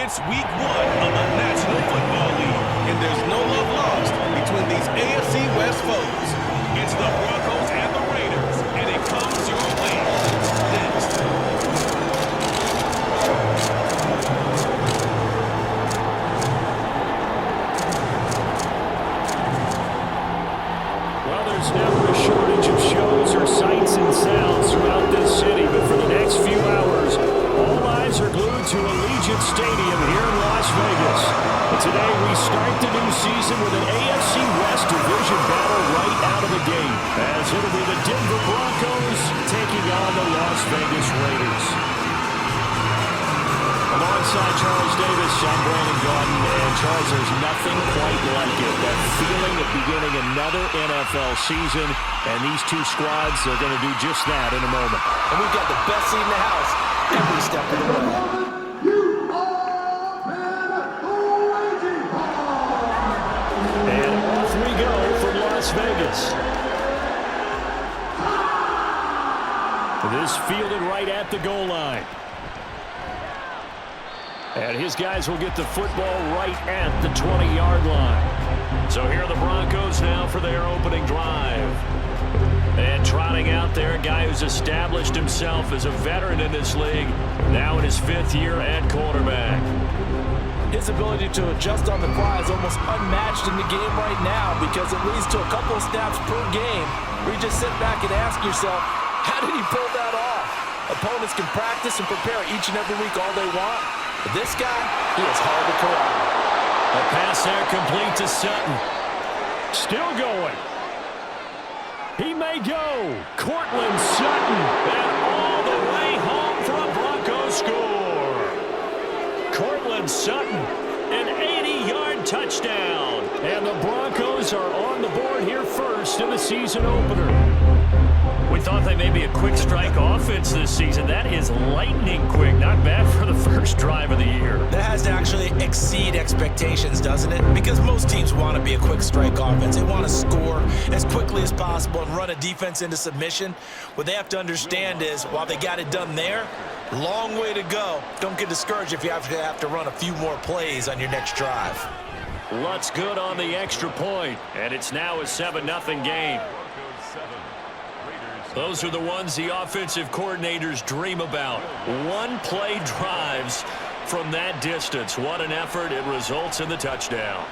It's week 1 of the National Football League, and there's no love lost between these AFC West foes. It's the Broncos and the Raiders, and it comes your way next. Well, there's never a shortage of shows or sights and sounds throughout this city, but for the next few hours, all eyes are glued to Allegiant Stadium here in Las Vegas. And today we start the new season with an AFC West division battle right out of the gate, as it'll be the Denver Broncos taking on the Las Vegas Raiders. Alongside Charles Davis, I'm Brandon Gordon, and Charles, there's nothing quite like it. That feeling of beginning another NFL season, and these two squads are going to do just that in a moment. And we've got the best seat in the house every step of the way. And off we go from Las Vegas. This fielded right at the goal line. And his guys will get the football right at the 20-yard line. So here are the Broncos now for their opening drive. And trotting out there, a guy who's established himself as a veteran in this league, now in his 5th year at quarterback. His ability to adjust on the fly is almost unmatched in the game right now, because it leads to a couple of snaps per game where you just sit back and ask yourself, how did he pull that off? Opponents can practice and prepare each and every week all they want, but this guy, he is hard to corral. A pass there complete to Sutton. Still going. He may go. Cortland Sutton. And all the way home for a Broncos score. Cortland Sutton, an 80-yard touchdown. And the Broncos are on the board here first in the season opener. We thought they may be a quick strike offense this season. That is lightning quick. Not bad for the first drive of the year. That has to actually exceed expectations, doesn't it? Because most teams want to be a quick strike offense. They want to score as quickly as possible and run a defense into submission. What they have to understand is, while they got it done there, long way to go. Don't get discouraged if you have to run a few more plays on your next drive. Lutz good on the extra point, and it's now a 7-0 game. Those are the ones the offensive coordinators dream about. One-play drives from that distance. What an effort. It results in the touchdown.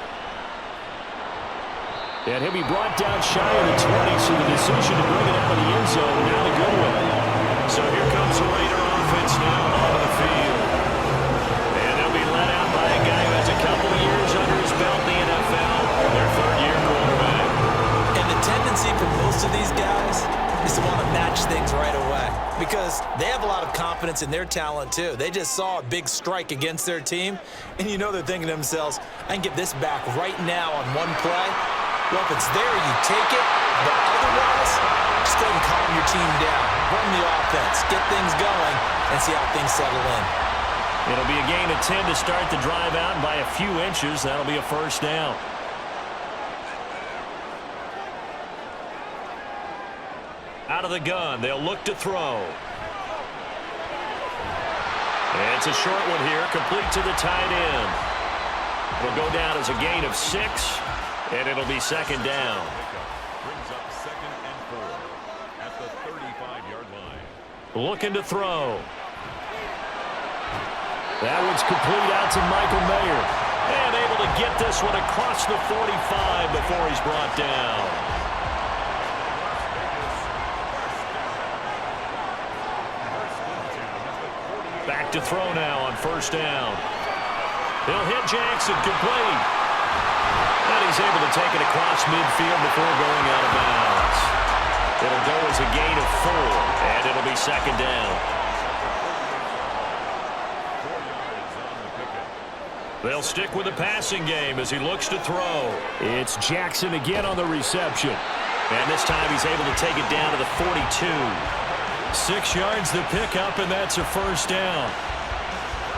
And he'll be brought down shy of the 20, so the decision to bring it out of the end zone, not a good one. So here comes the Raider offense now onto the field. And they'll be led out by a guy who has a couple years under his belt in the NFL, their 3rd-year quarterback. And the tendency for most of these guys is to want to match things right away, because they have a lot of confidence in their talent too. They just saw a big strike against their team, and you know they're thinking to themselves, I can get this back right now on one play. Well, if it's there, you take it, but otherwise, just go ahead and calm your team down, run the offense, get things going, and see how things settle in. It'll be a gain of 10 to start the drive out, and by a few inches, that'll be a first down. Out of the gun, they'll look to throw. And it's a short one here, complete to the tight end. It'll go down as a gain of 6, and it'll be 2nd down. Brings up 2nd and 4 at the 35-yard line. Looking to throw. That one's complete out to Michael Mayer. And able to get this one across the 45 before he's brought down. Back to throw now on 1st down. He'll hit Jackson complete. And he's able to take it across midfield before going out of bounds. It'll go as a gain of 4, and it'll be 2nd down. They'll stick with the passing game as he looks to throw. It's Jackson again on the reception. And this time he's able to take it down to the 42. 6 yards the pickup, and that's a 1st down.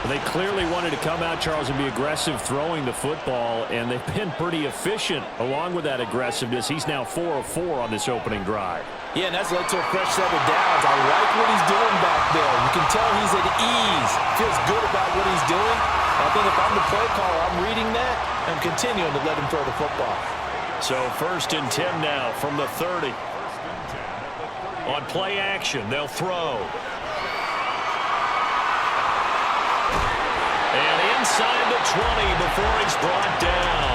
They clearly wanted to come out, Charles, and be aggressive throwing the football, and they've been pretty efficient along with that aggressiveness. He's now 4 of 4 on this opening drive. Yeah, and that's led to a fresh set of downs. I like what he's doing back there. You can tell he's at ease. Feels good about what he's doing. I think if I'm the play caller, I'm reading that. I'm continuing to let him throw the football. So 1st and 10 now from the 30. On play action, they'll throw. And inside the 20 before he's brought down.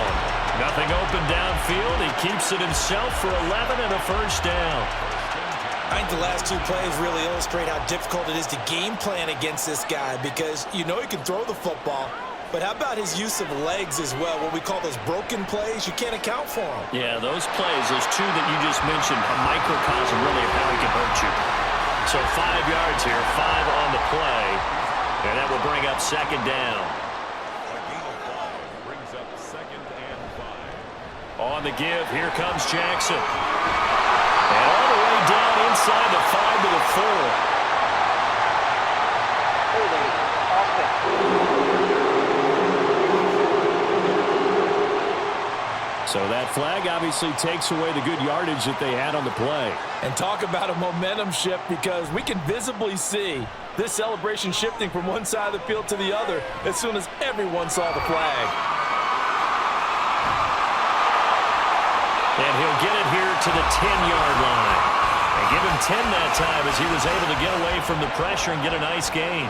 Nothing open downfield. He keeps it himself for 11 and a first down. I think the last 2 plays really illustrate how difficult it is to game plan against this guy because you know he can throw the football, but how about his use of legs as well, what we call those broken plays? You can't account for them. Yeah, those plays, those 2 that you just mentioned, a microcosm really of how he can hurt you. So 5 yards here, 5 on the play, and that will bring up 2nd down. Brings up 2nd and 5. On the give, here comes Jackson. And all the way down inside the 5 to the 4. So that flag obviously takes away the good yardage that they had on the play. And talk about a momentum shift because we can visibly see this celebration shifting from one side of the field to the other as soon as everyone saw the flag. And he'll get it here to the 10-yard line. And give him 10 that time as he was able to get away from the pressure and get a nice gain.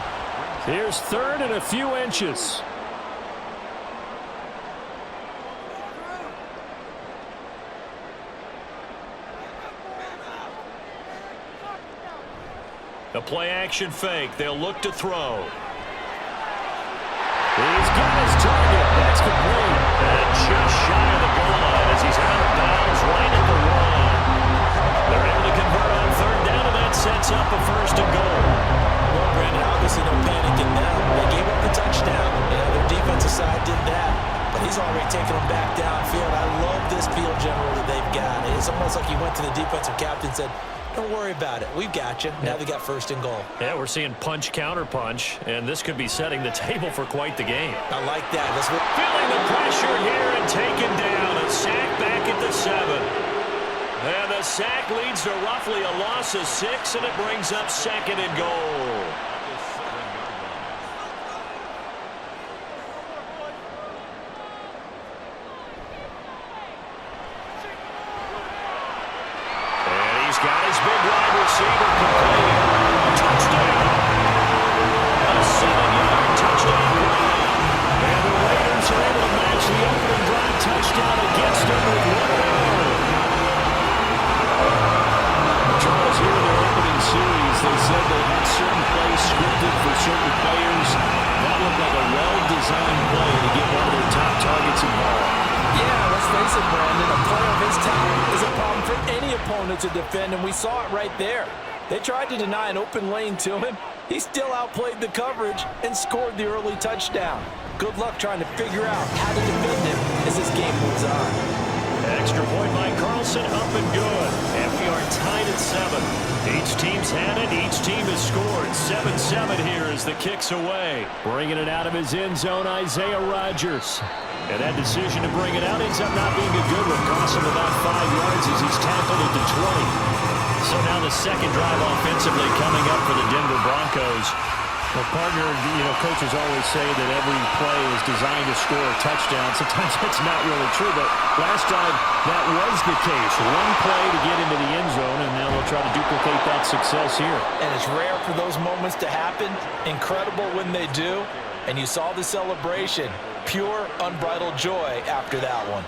Here's 3rd and a few inches. A play-action fake. They'll look to throw. He's got his target. That's complete. And just shy of the goal line as he's out of bounds right at the 1. They're able to convert on 3rd down, and that sets up a 1st and goal. Well, Brandon, obviously no panicking now. They gave up the touchdown. Yeah, their defensive side did that. But he's already taken them back downfield. I love this field general that they've got. It's almost like he went to the defensive captain and said, don't worry about it. We've got you. Now they got 1st and goal. Yeah, we're seeing punch, counter punch, and this could be setting the table for quite the game. I like that. Feeling the pressure here and taken down. A sack back at the 7. And the sack leads to roughly a loss of 6, and it brings up 2nd and goal. Got his big wide receiver complete. Touchdown. A 7-yard touchdown run. And the Raiders are able to match the opening drive touchdown against them with 1 error. Charles, here in their opening series, they said they had certain plays scripted for certain players. That looked like a well-designed play to get one of their top targets involved. Yeah, let's face it, Brandon. A player of his talent is a problem for any opponent to defend, and we saw it right there. They tried to deny an open lane to him. He still outplayed the coverage and scored the early touchdown. Good luck trying to figure out how to defend him as this game moves on. Extra point by Carlson, up and good. And we are tied at 7. Each team's had it. Each team has scored. 7-7 here as the kick's away. Bringing it out of his end zone, Isaiah Rodgers. And that decision to bring it out ends up not being a good one. Costs him about 5 yards as he's tackled at the 20. So now the 2nd drive offensively coming up for the Denver Broncos. Well, partner, coaches always say that every play is designed to score a touchdown. Sometimes that's not really true, but last time that was the case. One play to get into the end zone, and now they'll try to duplicate that success here. And it's rare for those moments to happen. Incredible when they do. And you saw the celebration. Pure, unbridled joy after that one.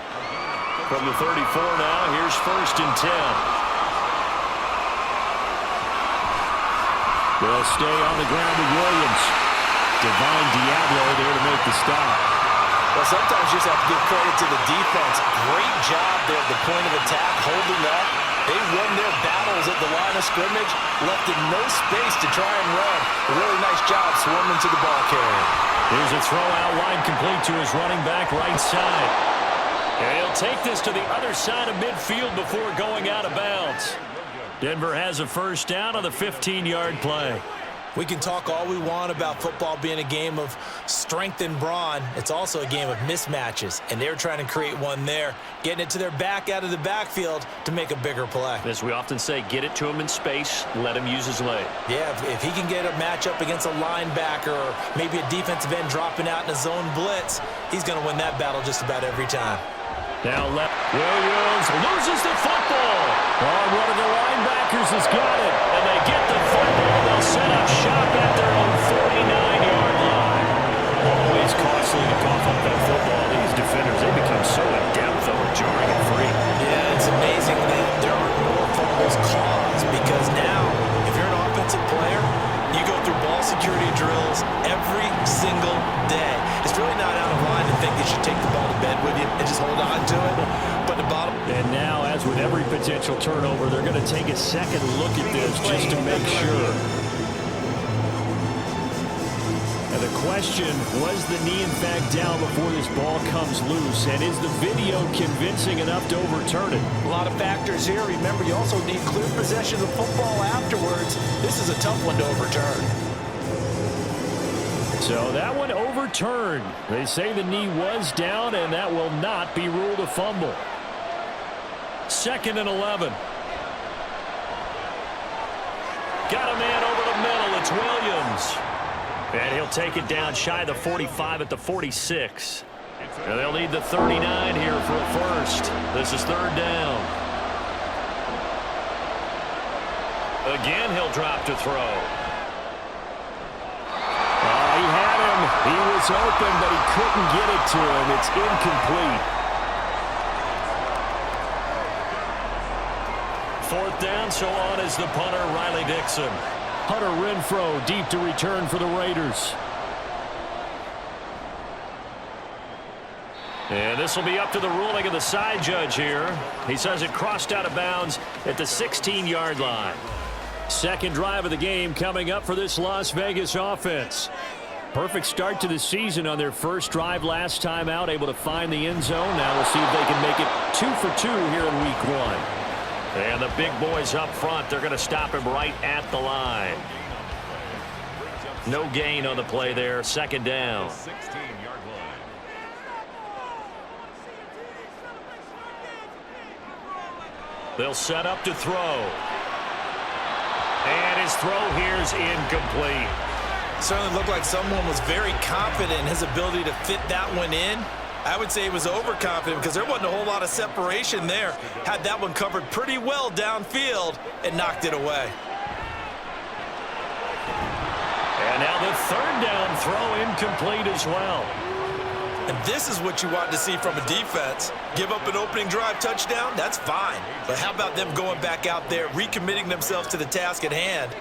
From the 34 now, here's 1st and 10. They'll stay on the ground with Williams. Divine Diablo there to make the stop. Well, sometimes you just have to give credit to the defense. Great job there at the point of attack, holding up. They won their battles at the line of scrimmage, left in no space to try and run. A really nice job swarming to the ball carrier. Here's a throw out wide complete to his running back right side. And he'll take this to the other side of midfield before going out of bounds. Denver has a 1st down on the 15-yard play. We can talk all we want about football being a game of strength and brawn. It's also a game of mismatches, and they're trying to create one there, getting it to their back out of the backfield to make a bigger play. As we often say, get it to him in space, let him use his leg. Yeah, if he can get a matchup against a linebacker or maybe a defensive end dropping out in a zone blitz, he's going to win that battle just about every time. Now left. Williams loses the football. Oh, one of the linebackers has got it. And they get the football. They'll set up shop at their own 49-yard line. Always costly to cough up that football. These defenders, they become so adept though at jarring it free. Yeah, it's amazing that there aren't more fumbles caused because now, if you're an offensive player, you go through ball security drills every single day. It's really not out of line to think you should take the ball to bed with you and just hold on to it. But the bottom. And now, as with every potential turnover, they're going to take a second look at this just to make sure. And the question, was the knee in fact down before this ball comes loose? And is the video convincing enough to overturn it? A lot of factors here. Remember, you also need clear possession of the football afterwards. This is a tough one to overturn. So that one overturned. They say the knee was down, and that will not be ruled a fumble. 2nd and 11. Got a man over the middle. It's Williams. And he'll take it down shy of the 45 at the 46. And they'll need the 39 here for a first. This is 3rd down. Again, he'll drop to throw. He had him. He was open, but he couldn't get it to him. It's incomplete. 4th down, so on is the punter, Riley Dixon. Hunter Renfrow deep to return for the Raiders. And this will be up to the ruling of the side judge here. He says it crossed out of bounds at the 16-yard line. Second drive of the game coming up for this Las Vegas offense. Perfect start to the season on their first drive last time out, able to find the end zone. Now we'll see if they can make it 2 for 2 here in week 1. And the big boys up front, they're going to stop him right at the line. No gain on the play there, 2nd down. 16-yard line. They'll set up to throw. And his throw here's incomplete. Certainly looked like someone was very confident in his ability to fit that one in. I would say he was overconfident because there wasn't a whole lot of separation there. Had that one covered pretty well downfield and knocked it away. And now the 3rd down throw incomplete as well. And this is what you want to see from a defense. Give up an opening drive touchdown, that's fine. But how about them going back out there, recommitting themselves to the task at hand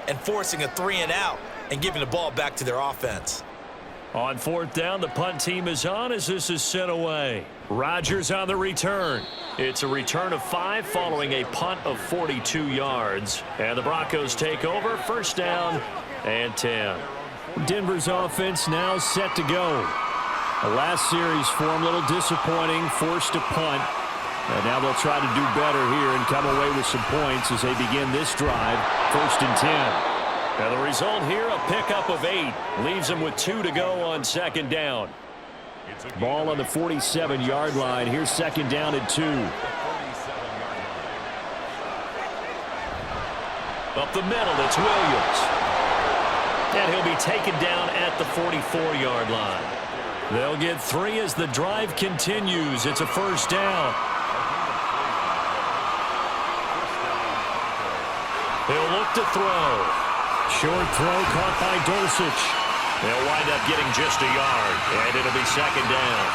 and forcing a 3-and-out and giving the ball back to their offense. On 4th down, the punt team is on as this is sent away. Rodgers on the return. It's a return of 5 following a punt of 42 yards. And the Broncos take over, 1st down and 10. Denver's offense now set to go. The last series for them, a little disappointing, forced to punt. And now they'll try to do better here and come away with some points as they begin this drive, 1st and 10. Now the result here, a pickup of 8. Leaves them with 2 to go on 2nd down. Ball on the 47-yard line. Here's 2nd down and 2. Up the middle, it's Williams. And he'll be taken down at the 44-yard line. They'll get 3 as the drive continues. It's a 1st down. He'll look to throw. Short throw caught by Dulcich. They'll wind up getting just a yard, and it'll be 2nd down.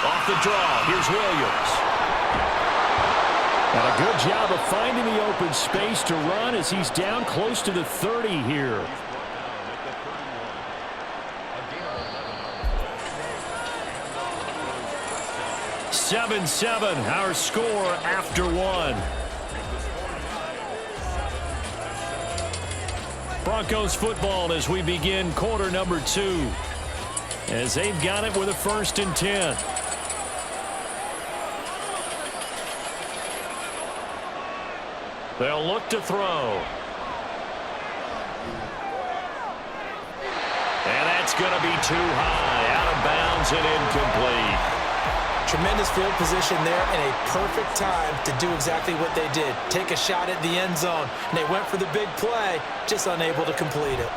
Off the draw, here's Williams. And a good job of finding the open space to run as he's down close to the 30 here. 7-7, our score after 1. Broncos football as we begin quarter number 2. as they've got it with a 1st and 10. They'll look to throw. And that's going to be too high, out of bounds and incomplete. Tremendous field position there and a perfect time to do exactly what they did. Take a shot at the end zone. And they went for the big play, just unable to complete it.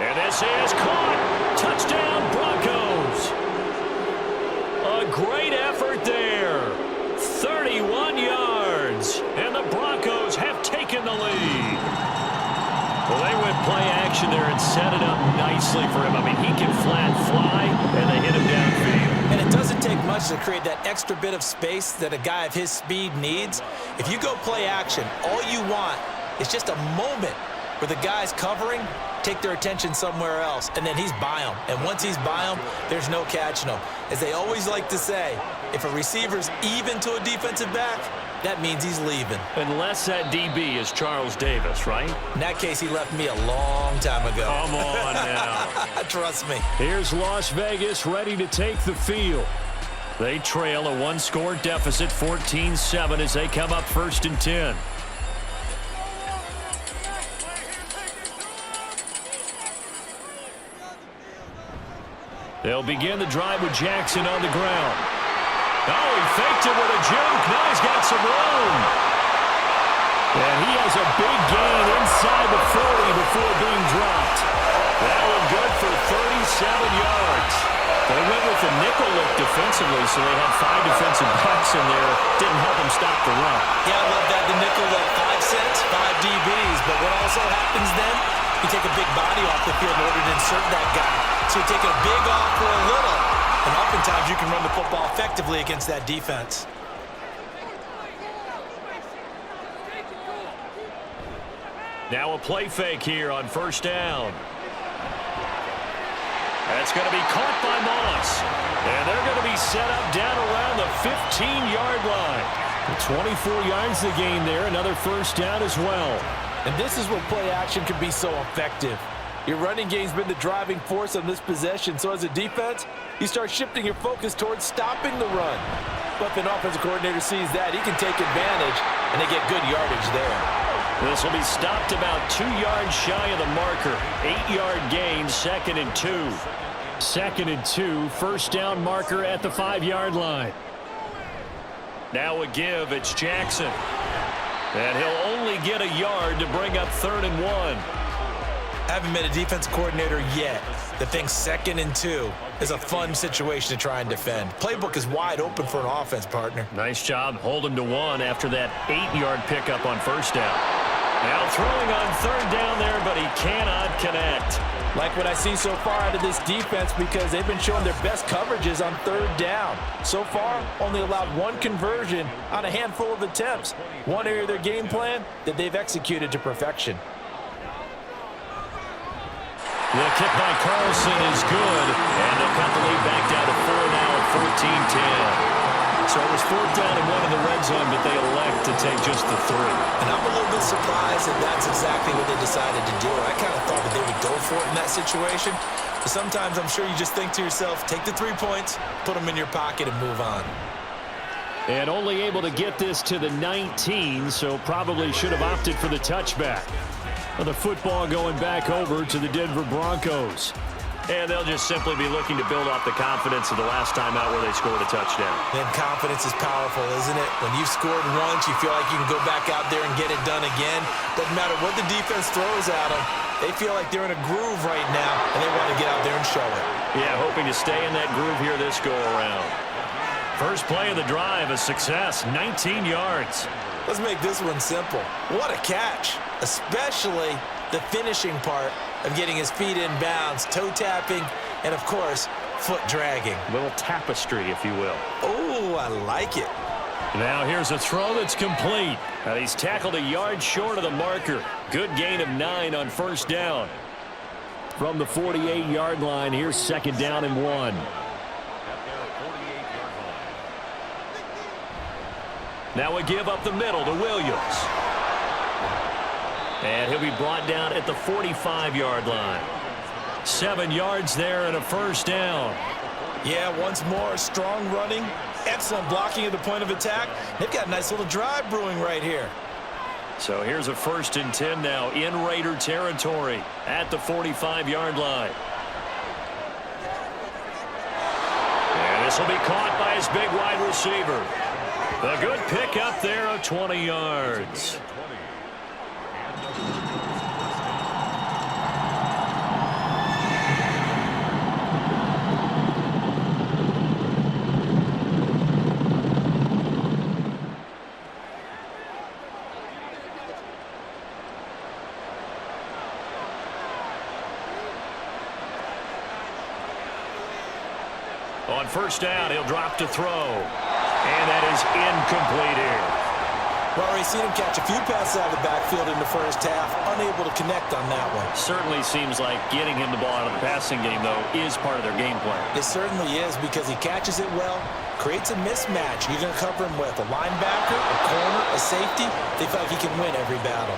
And this is caught. Touchdown, Broncos. A great effort there. 31 yards. And the Broncos have taken the lead. Well, they went play action there and set it up nicely for him. I mean, he can flat fly, and they hit him downfield. And it doesn't take much to create that extra bit of space that a guy of his speed needs. If you go play action, all you want is just a moment where the guys covering take their attention somewhere else, and then he's by them. And once he's by them, there's no catching him. As they always like to say, if a receiver's even to a defensive back, that means he's leaving. Unless that DB is Charles Davis, right? In that case, he left me a long time ago. Come on now. Trust me. Here's Las Vegas ready to take the field. They trail a 1-score deficit, 14-7, as they come up 1st and 10. They'll begin the drive with Jackson on the ground. Oh, he faked it with a juke. Now he's got some room. And he has a big gain inside the 40 before being dropped. That one good for 37 yards. They went with the nickel look defensively, so they had 5 defensive backs in there. Didn't help them stop the run. Yeah, I love that. The nickel look, 5 cents, 5 DBs. But what also happens then, you take a big body off the field in order to insert that guy. So you take a big off for a little. And oftentimes you can run the football effectively against that defense. Now a play fake here on 1st down. That's going to be caught by Moss. And they're going to be set up down around the 15-yard line. 24 yards to gain there. Another 1st down as well. And this is where play action can be so effective. Your running game's been the driving force on this possession. So as a defense, you start shifting your focus towards stopping the run. But if an offensive coordinator sees that, he can take advantage, and they get good yardage there. This will be stopped about 2 yards shy of the marker. 8-yard gain, 2nd and 2. 2nd and 2, 1st down marker at the 5-yard line. Now a give, it's Jackson. And he'll only get a yard to bring up 3rd and 1. Haven't met a defense coordinator yet that thinks 2nd and 2 is a fun situation to try and defend. Playbook is wide open for an offense, partner. Nice job holding to 1 after that 8-yard pickup on 1st down. Now throwing on 3rd down there, but he cannot connect. Like what I see so far out of this defense, because they've been showing their best coverages on 3rd down. So far, only allowed 1 conversion on a handful of attempts. One area of their game plan that they've executed to perfection. The kick by Carlson is good, and they'll cut the lead back down to 4 now at 14-10. So it was 4th down and 1 in the red zone, but they elect to take just the 3. And I'm a little bit surprised that that's exactly what they decided to do. I kind of thought that they would go for it in that situation. But sometimes I'm sure you just think to yourself, take the 3 points, put them in your pocket, and move on. And only able to get this to the 19, so probably should have opted for the touchback. Well, the football going back over to the Denver Broncos. And they'll just simply be looking to build off the confidence of the last time out where they scored a touchdown. Man, confidence is powerful, isn't it? When you've scored once, you feel like you can go back out there and get it done again. Doesn't matter what the defense throws at them. They feel like they're in a groove right now, and they want to get out there and show it. Yeah, hoping to stay in that groove here this go-around. First play of the drive, a success, 19 yards. Let's make this one simple. What a catch, especially the finishing part of getting his feet in bounds, toe tapping, and of course, foot dragging. A little tapestry, if you will. Oh, I like it. Now here's a throw that's complete. Now he's tackled a yard short of the marker. Good gain of 9 on 1st down. From the 48-yard line, here's 2nd down and 1. Now a give up the middle to Williams. And he'll be brought down at the 45-yard line. 7 yards there and a first down. Yeah, once more, strong running, excellent blocking at the point of attack. They've got a nice little drive brewing right here. So here's a 1st and 10 now in Raider territory at the 45-yard line. And this will be caught by his big wide receiver. A good pick up there of 20 yards. On first down, he'll drop to throw. And that is incomplete here. Well, we've seen him catch a few passes out of the backfield in the first half, unable to connect on that one. Certainly seems like getting him the ball out of the passing game, though, is part of their game plan. It certainly is, because he catches it well, creates a mismatch. You're going to cover him with a linebacker, a corner, a safety. They feel like he can win every battle.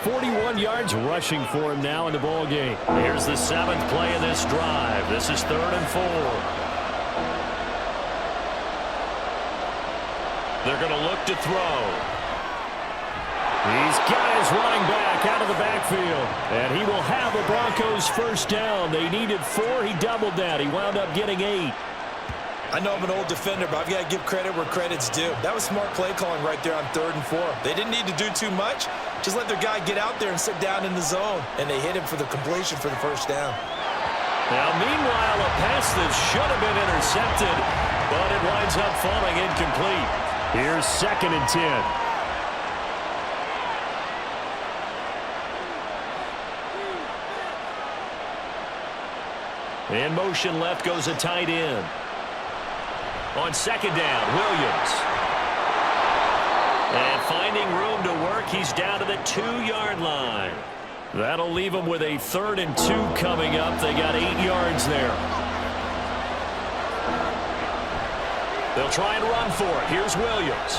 41 yards rushing for him now in the ball game. Here's the 7th play of this drive. This is 3rd and 4. They're going to look to throw. He's got his running back out of the backfield. And he will have the Broncos first down. They needed 4. He doubled that. He wound up getting 8. I know I'm an old defender, but I've got to give credit where credit's due. That was smart play calling right there on 3rd and 4. They didn't need to do too much. Just let their guy get out there and sit down in the zone. And they hit him for the completion for the first down. Now, meanwhile, a pass that should have been intercepted, but it winds up falling incomplete. Here's 2nd and 10. In motion left goes a tight end. On 2nd down, Williams. And finding room to work, he's down to the 2-yard line. That'll leave him with a 3rd and 2 coming up. They got 8 yards there. They'll try and run for it. Here's Williams.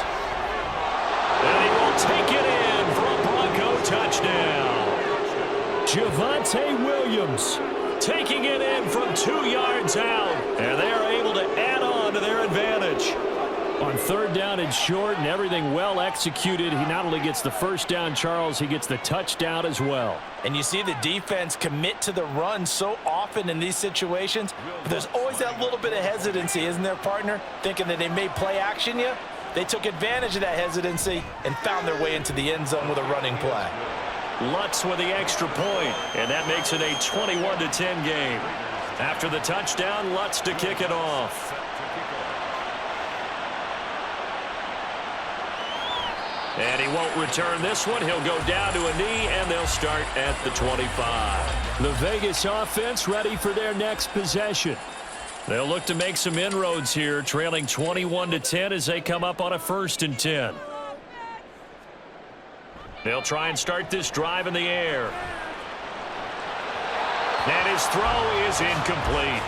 And he will take it in for a Bronco touchdown. Javonte Williams taking it in from 2 yards out. And they are able to add on to their advantage. On 3rd down and short and everything well executed, he not only gets the first down, Charles, he gets the touchdown as well. And you see the defense commit to the run so often in these situations. But there's always that little bit of hesitancy, isn't there, partner? Thinking that they may play action you. They took advantage of that hesitancy and found their way into the end zone with a running play. Lutz with the extra point, and that makes it a 21-10 game. After the touchdown, Lutz to kick it off. And he won't return this one. He'll go down to a knee, and they'll start at the 25. The Vegas offense ready for their next possession. They'll look to make some inroads here, trailing 21-10 as they come up on a 1st and 10. They'll try and start this drive in the air. And his throw is incomplete.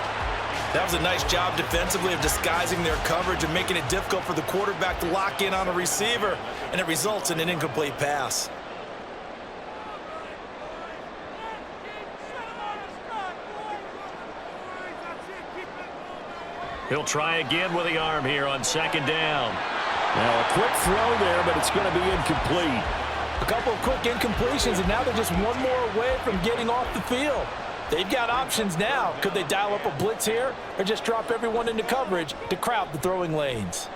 That was a nice job defensively of disguising their coverage and making it difficult for the quarterback to lock in on a receiver, and it results in an incomplete pass. He'll try again with the arm here on 2nd down. Now a quick throw there, but it's going to be incomplete. A couple of quick incompletions, and now they're just one more away from getting off the field. They've got options now. Could they dial up a blitz here or just drop everyone into coverage to crowd the throwing lanes?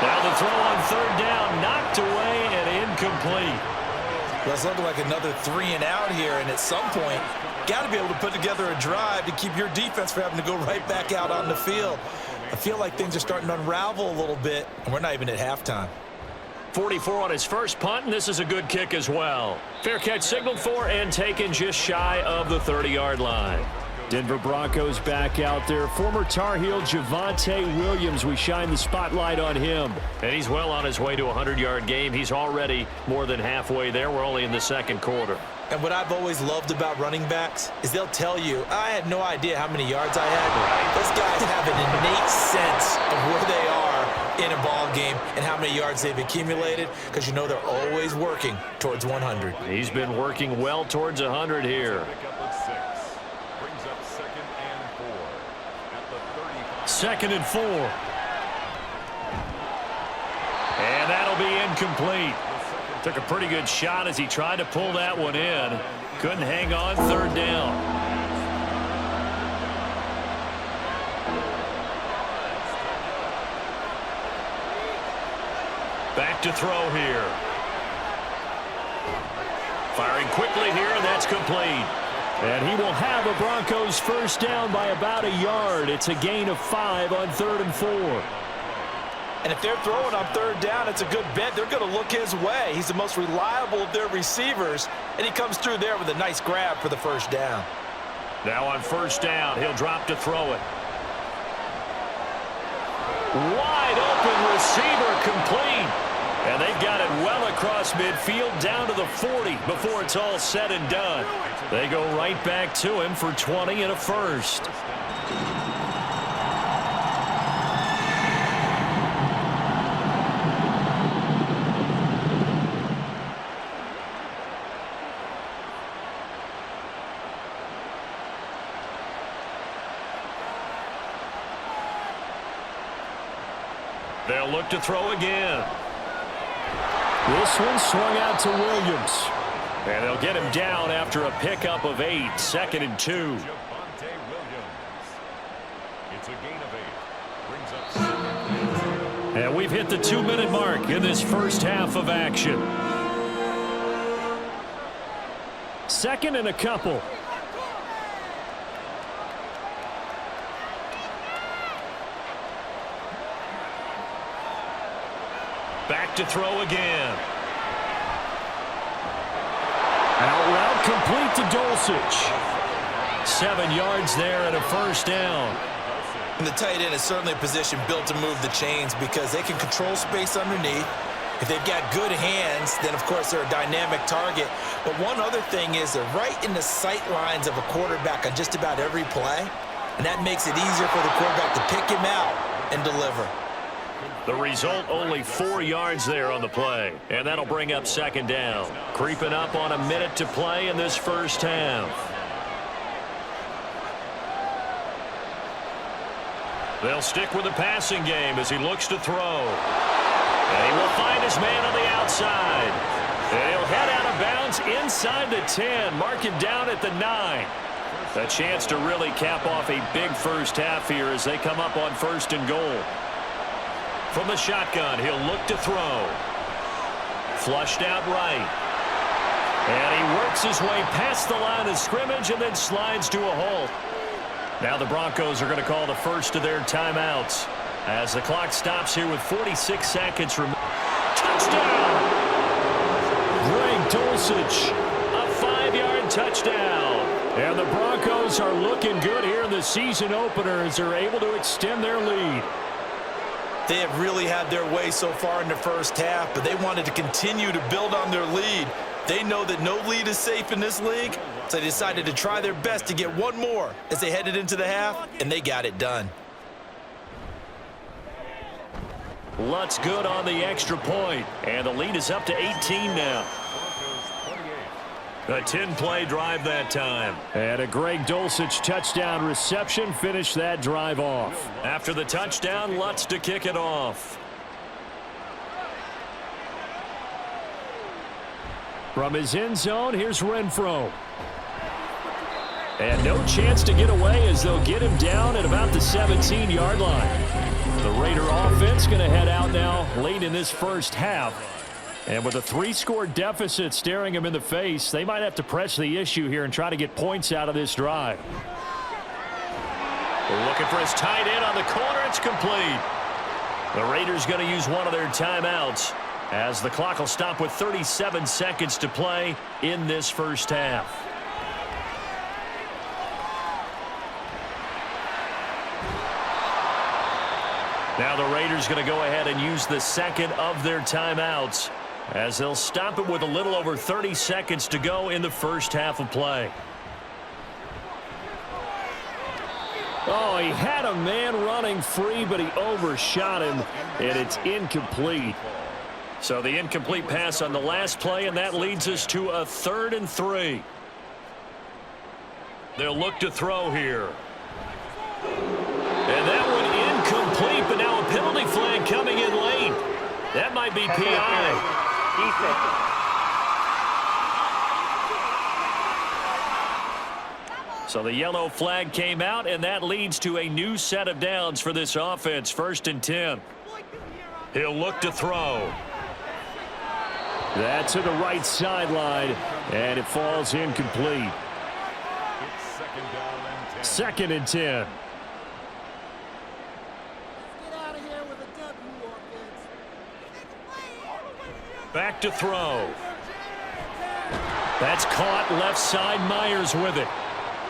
Now the throw on 3rd down, knocked away and incomplete. Well, it's looking like another 3 and out here, and at some point, got to be able to put together a drive to keep your defense from having to go right back out on the field. I feel like things are starting to unravel a little bit, and we're not even at halftime. 44 on his first punt, and this is a good kick as well. Fair catch signaled for and taken just shy of the 30-yard line. Denver Broncos back out there. Former Tar Heel Javonte Williams, we shine the spotlight on him. And he's well on his way to a 100-yard game. He's already more than halfway there. We're only in the 2nd quarter. And what I've always loved about running backs is they'll tell you, I had no idea how many yards I had. Those guys have an innate sense of where they are in a ball game and how many yards they've accumulated, because you know they're always working towards 100. He's been working well towards 100 here. Second and 4. And that'll be incomplete. Took a pretty good shot as he tried to pull that one in. Couldn't hang on. Third down. Back to throw here. Firing quickly here, and that's complete. And he will have a Broncos first down by about a yard. It's a gain of 5 on 3rd and 4. And if they're throwing on third down, it's a good bet. They're going to look his way. He's the most reliable of their receivers, and he comes through there with a nice grab for the first down. Now on first down, he'll drop to throw it. Wide open receiver, complete. And they've got it well across midfield down to the 40 before it's all said and done. They go right back to him for 20 and a first. They'll look to throw again. This one swung out to Williams. And they'll get him down after a pickup of 8. 2nd and 2. Davonte Williams. It's a gain of 8. Brings up. And we've hit the 2-minute mark in this first half of action. Second and a couple. Back to throw again. Out route complete to Dulcich. 7 yards there and a first down. And the tight end is certainly a position built to move the chains because they can control space underneath. If they've got good hands, then, of course, they're a dynamic target. But one other thing is they're right in the sight lines of a quarterback on just about every play, and that makes it easier for the quarterback to pick him out and deliver. The result, only 4 yards there on the play. And that'll bring up second down. Creeping up on a minute to play in this first half. They'll stick with the passing game as he looks to throw. And he will find his man on the outside. And he'll head out of bounds inside the 10, marking down at the 9. A chance to really cap off a big first half here as they come up on 1st and goal. From the shotgun, he'll look to throw. Flushed out right. And he works his way past the line of scrimmage and then slides to a halt. Now the Broncos are going to call the first of their timeouts as the clock stops here with 46 seconds remaining. Touchdown! Greg Dulcich, a 5-yard touchdown. And the Broncos are looking good here in the season opener as they're able to extend their lead. They have really had their way so far in the first half, but they wanted to continue to build on their lead. They know that no lead is safe in this league, so they decided to try their best to get one more as they headed into the half, and they got it done. Lutz good on the extra point, and the lead is up to 18 now. A 10-play drive that time. And a Greg Dulcich touchdown reception finished that drive off. After the touchdown, Lutz to kick it off. From his end zone, here's Renfro. And no chance to get away as they'll get him down at about the 17-yard line. The Raider offense going to head out now late in this first half. And with a 3-score deficit staring him in the face, they might have to press the issue here and try to get points out of this drive. Looking for his tight end on the corner. It's complete. The Raiders going to use one of their timeouts as the clock will stop with 37 seconds to play in this first half. Now the Raiders going to go ahead and use the second of their timeouts as they'll stop it with a little over 30 seconds to go in the first half of play. Oh, he had a man running free, but he overshot him, and it's incomplete. So the incomplete pass on the last play, and that leads us to a 3rd and 3. They'll look to throw here. And that one incomplete, but now a penalty flag coming in late. That might be PI. So the yellow flag came out, and that leads to a new set of downs for this offense. 1st and 10. He'll look to throw. That's to the right sideline, and it falls incomplete. 2nd and 10. Back to throw. That's caught left side. Myers with it.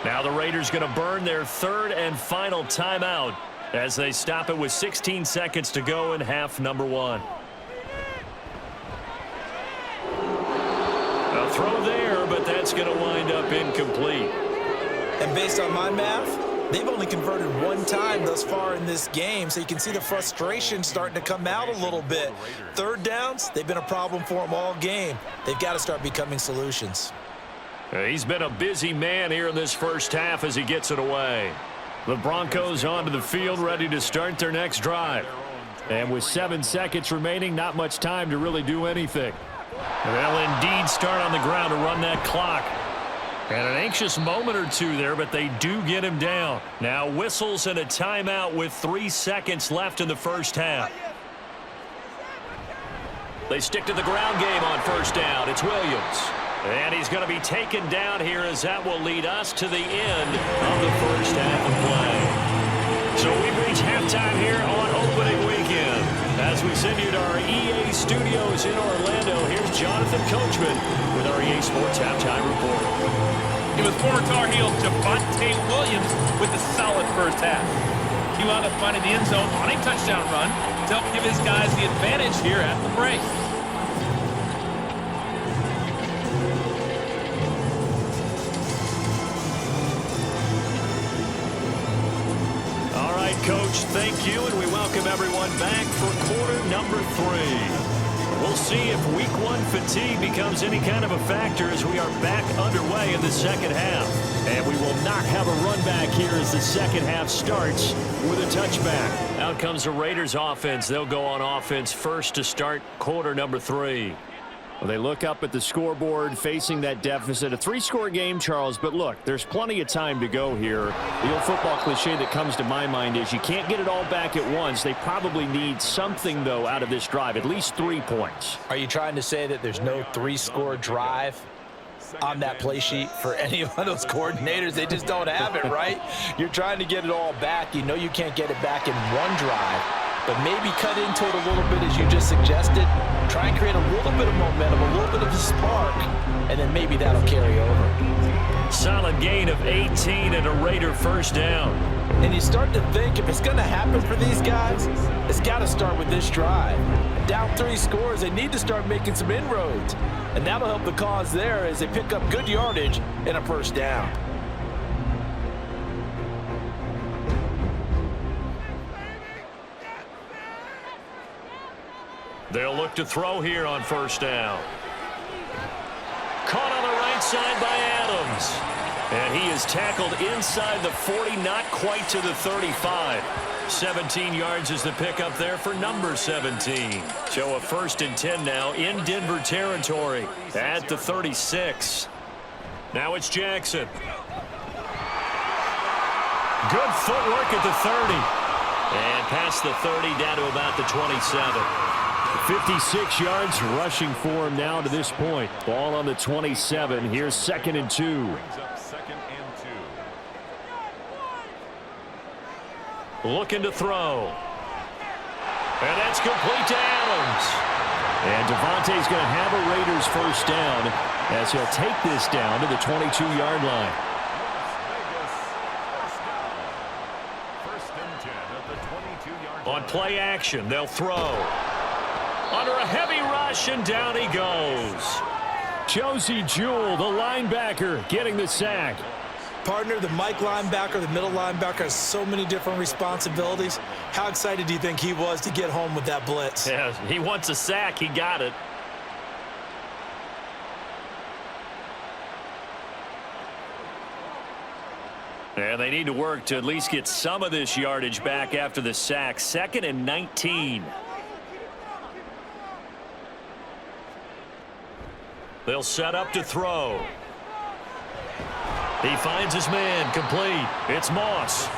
Now the Raiders going to burn their 3rd and final timeout as they stop it with 16 seconds to go in half number 1. A throw there, but that's going to wind up incomplete. And based on my math, they've only converted 1 time thus far in this game, so you can see the frustration starting to come out a little bit. 3rd downs, they've been a problem for them all game. They've got to start becoming solutions. He's been a busy man here in this first half as he gets it away. The Broncos onto the field, ready to start their next drive. And with 7 seconds remaining, not much time to really do anything. They'll indeed start on the ground to run that clock. And an anxious moment or two there, but they do get him down. Now whistles and a timeout with 3 seconds left in the first half. They stick to the ground game on 1st down. It's Williams. And he's going to be taken down here as that will lead us to the end of the first half of play. So we've reached halftime here on opening weekend. As we send you to our EA studios in Orlando, here's Jonathan Coachman with our EA Sports Halftime Report. It was former Tar Heel Davonte Williams with a solid first half. He wound up finding the end zone on a touchdown run to help give his guys the advantage here at the break. Coach, thank you, and we welcome everyone back for quarter number 3. We'll see if week 1 fatigue becomes any kind of a factor as we are back underway in the second half. And we will not have a run back here as the second half starts with a touchback. Out comes the Raiders offense. They'll go on offense first to start quarter number 3. Well, they look up at the scoreboard facing that deficit. A 3-score game, Charles, but look, there's plenty of time to go here. The old football cliche that comes to my mind is you can't get it all back at once. They probably need something, though, out of this drive, at least 3 points. Are you trying to say that there's no 3-score drive on that play sheet for any one of those coordinators? They just don't have it, right? You're trying to get it all back. You know you can't get it back in one drive, but maybe cut into it a little bit as you just suggested. Try and create a little bit of momentum, a little bit of a spark, and then maybe that'll carry over. Solid gain of 18 and a Raider first down. And you start to think if it's going to happen for these guys, it's got to start with this drive. Down 3 scores, they need to start making some inroads. And that'll help the cause there as they pick up good yardage and a first down. They'll look to throw here on first down. Caught on the right side by Adams. And he is tackled inside the 40, not quite to the 35. 17 yards is the pickup there for number 17. So a 1st and 10 now in Denver territory at the 36. Now it's Jackson. Good footwork at the 30. And past the 30 down to about the 27. 56 yards rushing for him now to this point. Ball on the 27. Here's 2nd and 2. Looking to throw. And that's complete to Adams. And Davonte's going to have a Raiders first down as he'll take this down to the 22-yard line. On play action, they'll throw. Under a heavy rush, and down he goes. Josie Jewell, the linebacker, getting the sack. partner, the Mike linebacker, the middle linebacker, has so many different responsibilities. How excited do you think he was to get home with that blitz? Yeah, he wants a sack. He got it. And they need to work to at least get some of this yardage back after the sack. 2nd and 19. They'll set up to throw. He finds his man, complete. It's Moss.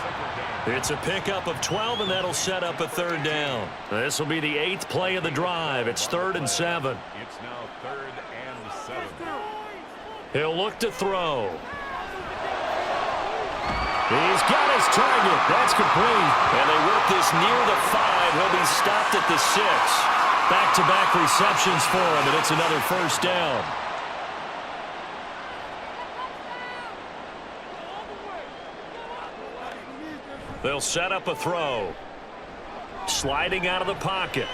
It's a pickup of 12, and that'll set up a 3rd down. This will be the 8th play of the drive. It's 3rd and 7. It's now 3rd and 7. He'll look to throw. He's got his target. That's complete. And they work this near the 5. He'll be stopped at the 6. Back-to-back receptions for him, and it's another 1st down. They'll set up a throw. Sliding out of the pocket.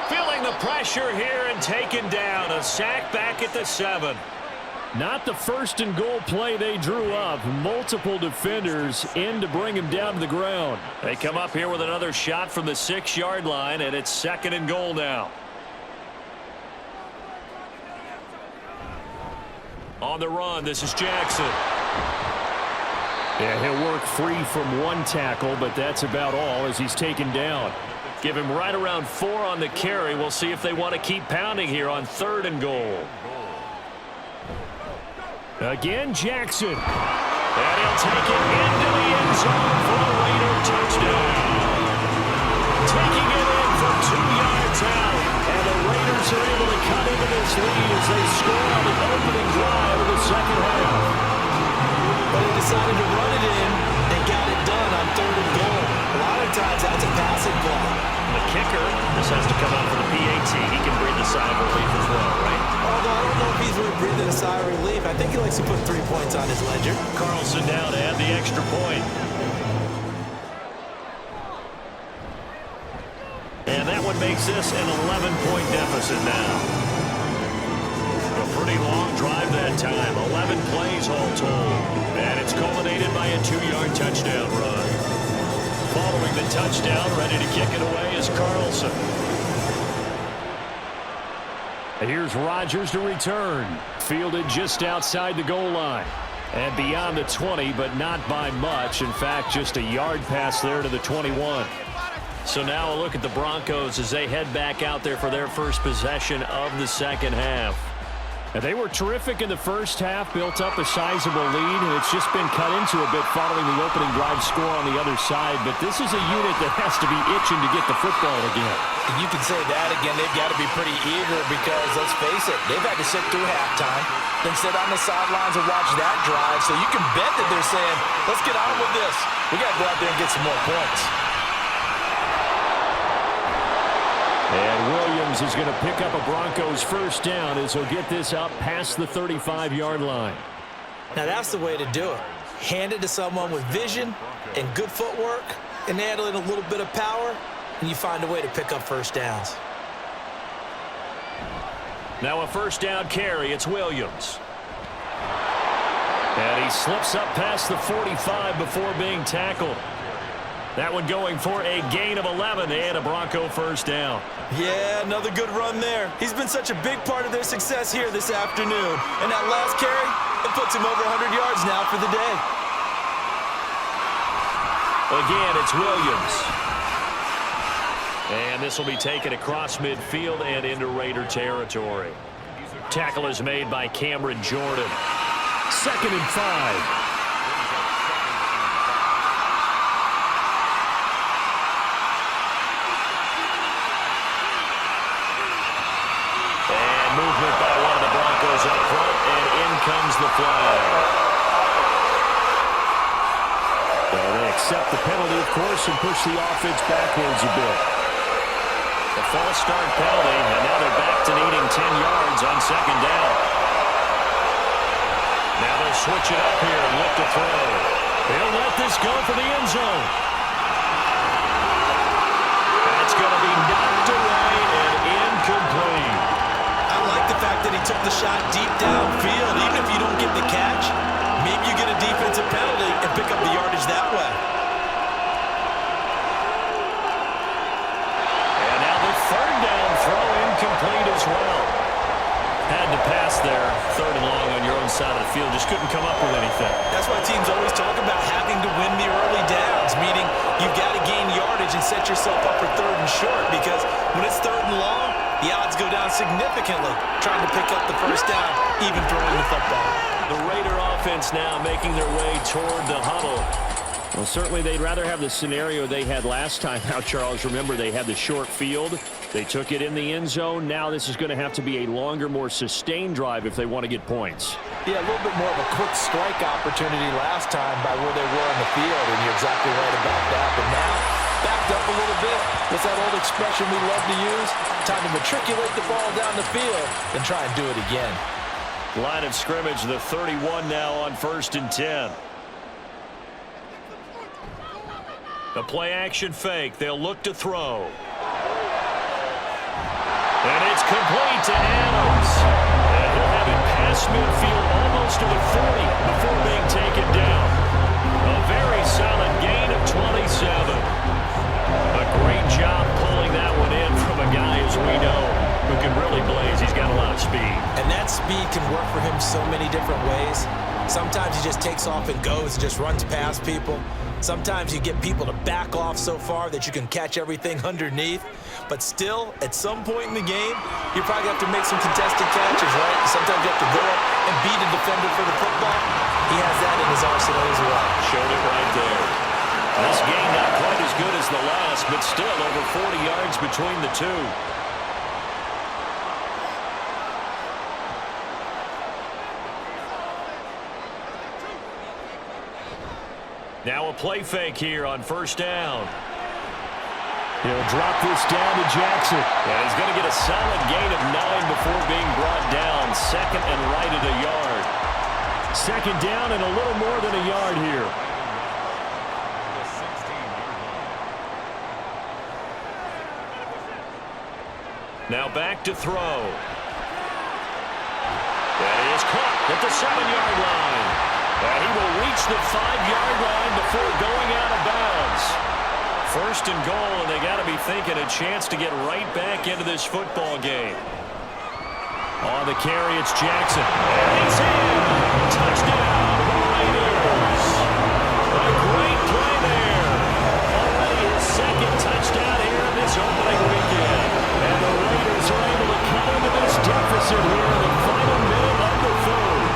Feeling the pressure here and taken down. A sack back at the 7. Not the 1st and goal play they drew up. Multiple defenders in to bring him down to the ground. They come up here with another shot from the 6-yard line, and it's 2nd and goal now. On the run, this is Jackson. Yeah, he'll work free from one tackle, but that's about all as he's taken down. Give him right around 4 on the carry. We'll see if they want to keep pounding here on 3rd and goal. Again, Jackson. And he'll take it into the end zone for a Raider touchdown. Taking it in from 2 yards out. And the Raiders are able to cut into this lead as they score on the opening drive of the 2nd half. But he decided to run it in and got it done on 3rd and goal. A lot of times that's a passing play. The kicker, this has to come out for the PAT. He can breathe a sigh of relief as well, right? Although I don't know if he's really breathing a sigh of relief. I think he likes to put 3 points on his ledger. Carlson down to add the extra point. And that one makes this an 11-point deficit now. A pretty long drive that time. 11 plays all told. And it's culminated by a 2-yard touchdown run. Following the touchdown, ready to kick it away is Carlson. Here's Rodgers to return. Fielded just outside the goal line. And beyond the 20, but not by much. In fact, just a yard pass there to the 21. So now a look at the Broncos as they head back out there for their first possession of the 2nd half. And they were terrific in the first half, built up a sizable lead, and it's just been cut into a bit following the opening drive score on the other side. But this is a unit that has to be itching to get the football again. And you can say that again. They've got to be pretty eager because, let's face it, they've had to sit through halftime, then sit on the sidelines and watch that drive. So you can bet that they're saying, let's get on with this. We got to go out there and get some more points. And Williams is going to pick up a Broncos 1st down as he'll get this up past the 35-yard line. Now that's the way to do it. Hand it to someone with vision and good footwork and add in a little bit of power, and you find a way to pick up 1st downs. Now a 1st down carry. It's Williams. And he slips up past the 45 before being tackled. That one going for a gain of 11 and a Bronco 1st down. Yeah, another good run there. He's been such a big part of their success here this afternoon. And that last carry, it puts him over 100 yards now for the day. Again, it's Williams. And this will be taken across midfield and into Raider territory. Tackle is made by Cameron Jordan. 2nd and 5. Movement by one of the Broncos up front, and in comes the flag. Well, they accept the penalty, of course, and push the offense backwards a bit. The false start penalty, and now they're back to needing 10 yards on 2nd down. Now they'll switch it up here and look to throw. They'll let this go for the end zone. That's going to be knocked away and incomplete. I like the fact that he took the shot deep downfield. Even if you don't get the catch, Maybe you get a defensive penalty and pick up the yardage that way. And now the third down throw incomplete as well. Had to pass there, third and long on your own side of the field. Just couldn't come up with anything. That's why teams always talk about having to win the early downs, meaning you've got to gain yardage and set yourself up for third and short, because when it's third and long, the odds go down significantly trying to pick up the first down, even throwing the football. The Raider offense now making their way toward the huddle. Well, certainly they'd rather have the scenario they had last time. Now, Charles, remember they had the short field. They took it in the end zone. Now this is going to have to be a longer, more sustained drive if they want to get points. Yeah, a little bit more of a quick strike opportunity last time by where they were on the field, and you're exactly right about that. But now, backed up a little bit. What's that old expression we love to use? Time to matriculate the ball down the field and try and do it again. Line of scrimmage, the 31 now on 1st and 10. A play-action fake. They'll look to throw. And it's complete to Adams. And he'll have it past midfield almost to the 40 before being taken down. A very solid gain of 27. A great job pulling that one in from a guy, as we know, who can really blaze. He's got a lot of speed. And that speed can work for him so many different ways. Sometimes he just takes off and goes and just runs past people. Sometimes you get people to back off so far that you can catch everything underneath. But still, at some point in the game, you probably have to make some contested catches, right? Sometimes you have to go up and beat a defender for the football. He has that in his arsenal as well. Showed it right there. This game not quite as good as the last, but still over 40 yards between the two. Now a play fake here on 1st down. He'll drop this down to Jackson. And he's going to get a solid gain of 9 before being brought down. 2nd and right at a yard. 2nd down and a little more than a yard here. Now back to throw. That is caught at the 7-yard line. And he will reach the 5-yard line before going out of bounds. 1st and goal, and they got to be thinking a chance to get right back into this football game. On the carry, it's Jackson. And he's in. Touchdown, Raiders. A great play there. Already his 2nd touchdown here in this opening weekend. And the Raiders are able to cut into this deficit here in the final minute of the 3rd.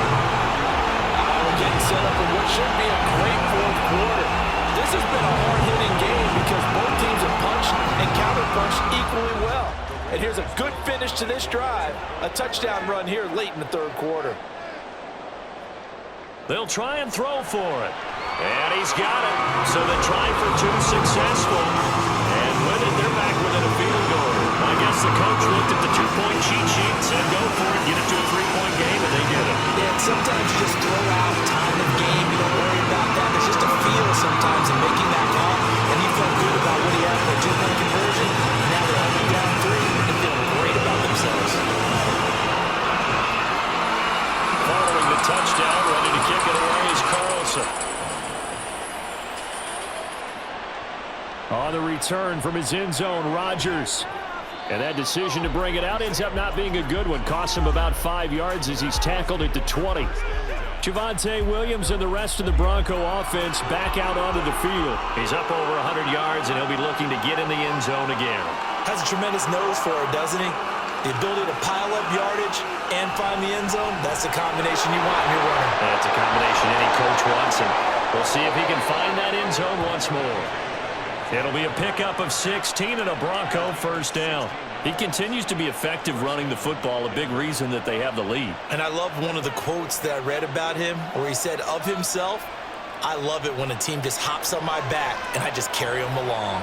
Getting set up for what should be a great 4th quarter. This has been a hard-hitting game because both teams have punched and counterpunched equally well. And here's a good finish to this drive. A touchdown run here late in the 3rd quarter. They'll try and throw for it. And he's got it. So the try for 2 successful. And with it, they're back within a field goal. I guess the coach looked at the 2-point cheat sheet and said, go for it, get it to a 3-point game, and they did it. Yeah, and sometimes you just throw out time of game. You don't worry about that. There's just a feel sometimes in making that call. And he felt good about what he had in the 2-point conversion. Now they're only down 3 and feeling great about themselves. Following the touchdown, ready to kick it away is Carlson. On the return from his end zone, Rodgers. And that decision to bring it out ends up not being a good one. Costs him about 5 yards as he's tackled at the 20. Javonte Williams and the rest of the Bronco offense back out onto the field. He's up over 100 yards, and he'll be looking to get in the end zone again. Has a tremendous nose for it, doesn't he? The ability to pile up yardage and find the end zone, that's the combination you want in your running. That's a combination any coach wants, and we'll see if he can find that end zone once more. It'll be a pickup of 16 and a Bronco 1st down. He continues to be effective running the football, a big reason that they have the lead. And I love one of the quotes that I read about him where he said of himself, I love it when a team just hops on my back and I just carry them along.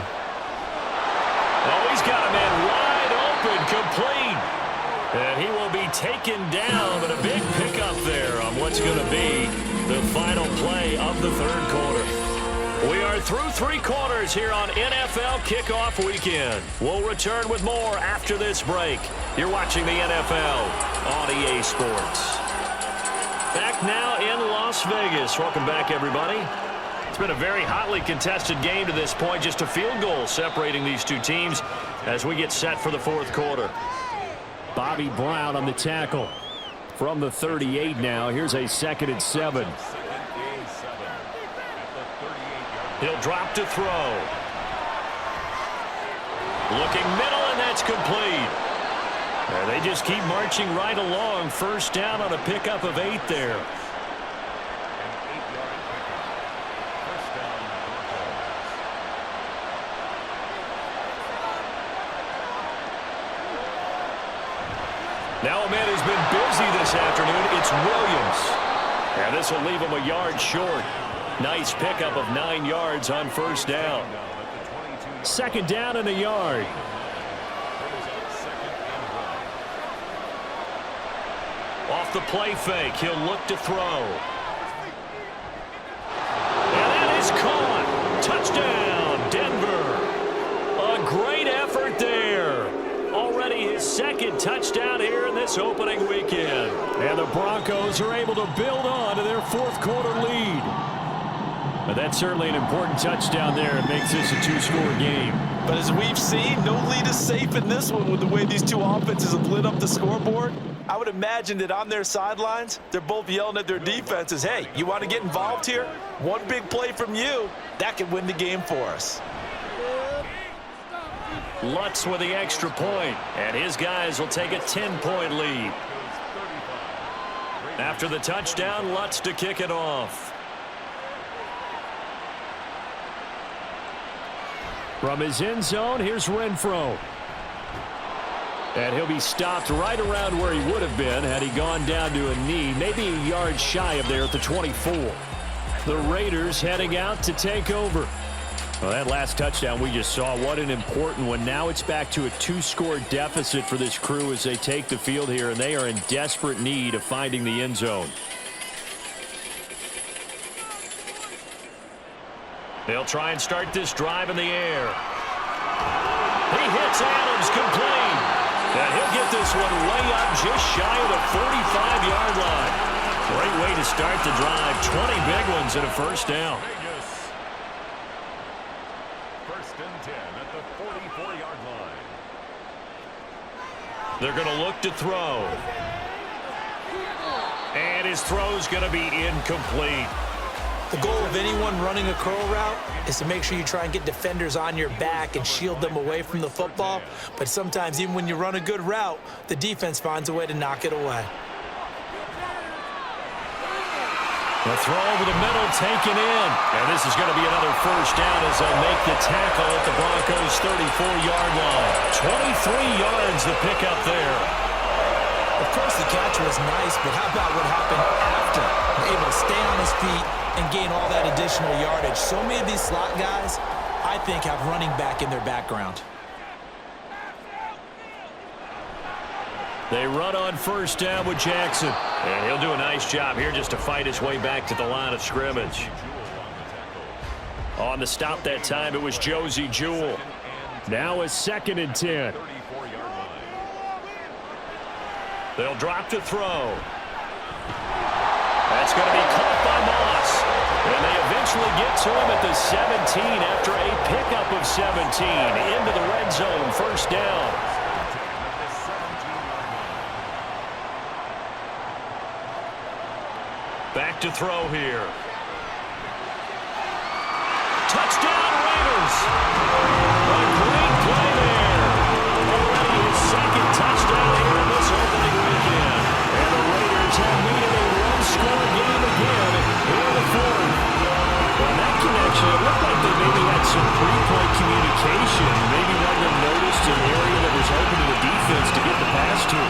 Oh, he's got a man wide open, complete. And he will be taken down, but a big pickup there on what's going to be the final play of the 3rd quarter. We are through 3 quarters here on NFL Kickoff Weekend. We'll return with more after this break. You're watching the NFL on EA Sports. Back now in Long Las Vegas. Welcome back, everybody. It's been a very hotly contested game to this point. Just a field goal separating these two teams as we get set for the fourth quarter. Bobby Brown on the tackle from the 38 now. Here's a 2nd and 7. He'll drop to throw. Looking middle, and that's complete. And they just keep marching right along. First down on a pickup of 8 there. Now a man who's been busy this afternoon, it's Williams. And this will leave him a yard short. Nice pickup of 9 yards on first down. 2nd down and a yard. Off the play fake, he'll look to throw. And that is caught. Touchdown, Denver. A great effort there. Already his 2nd touchdown here in this opening weekend. And the Broncos are able to build on to their 4th quarter lead. But that's certainly an important touchdown there. It makes this a 2-score game. But as we've seen, no lead is safe in this one with the way these two offenses have lit up the scoreboard. I would imagine that on their sidelines, they're both yelling at their defenses, hey, you want to get involved here? One big play from you, that could win the game for us. Lutz with the extra point, and his guys will take a 10-point lead. After the touchdown, Lutz to kick it off. From his end zone, here's Renfro. And he'll be stopped right around where he would have been had he gone down to a knee, maybe a yard shy of there at the 24. The Raiders heading out to take over. Well, that last touchdown we just saw, what an important one. Now it's back to a 2-score deficit for this crew as they take the field here, and they are in desperate need of finding the end zone. They'll try and start this drive in the air. He hits Adams complete. And he'll get this one way up just shy of the 45-yard line. Great way to start the drive. 20 big ones and a first down. First and 10 at the 44-yard line. They're going to look to throw. And his throw's going to be incomplete. The goal of anyone running a curl route is to make sure you try and get defenders on your back and shield them away from the football. But sometimes, even when you run a good route, the defense finds a way to knock it away. The throw over the middle taken in. And this is going to be another first down as they make the tackle at the Broncos' 34-yard line. 23 yards the pickup there. Of course, the catch was nice, but how about what happened after? Able to stay on his feet and gain all that additional yardage. So many of these slot guys, I think, have running back in their background. They run on first down with Jackson. And he'll do a nice job here just to fight his way back to the line of scrimmage. On the stop that time, it was Josie Jewell. Now a 2nd and 10. They'll drop to throw. That's going to be caught by Moss. And they eventually get to him at the 17 after a pickup of 17 into the red zone. First down. Back to throw here. Touchdown Raiders. A great play there. Already his 2nd touchdown here in this opening weekend. And the Raiders have needed a one-score game again here in the 4th. Well, that connection, it looked like they maybe had some pre-play communication. Maybe one of them noticed an area that was open to the defense to get the pass to.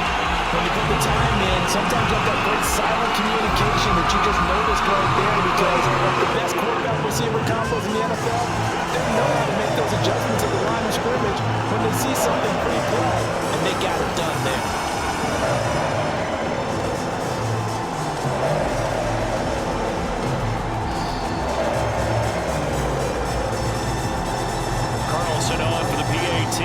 When you put the time in, sometimes you have that great silent communication that you just noticed right there, because the best quarterback receiver combos in the NFL, they know how to make those adjustments at the line of scrimmage when they see something pre-play, and they got it done there. Carlson on for the PAT.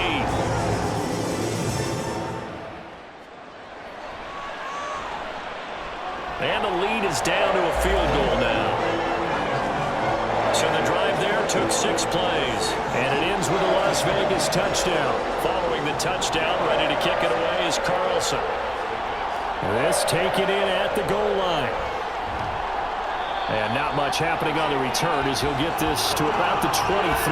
And the lead is down to a field goal took 6 plays, and it ends with a Las Vegas touchdown. Following the touchdown, ready to kick it away is Carlson. This taken in at the goal line. And not much happening on the return as he'll get this to about the 23.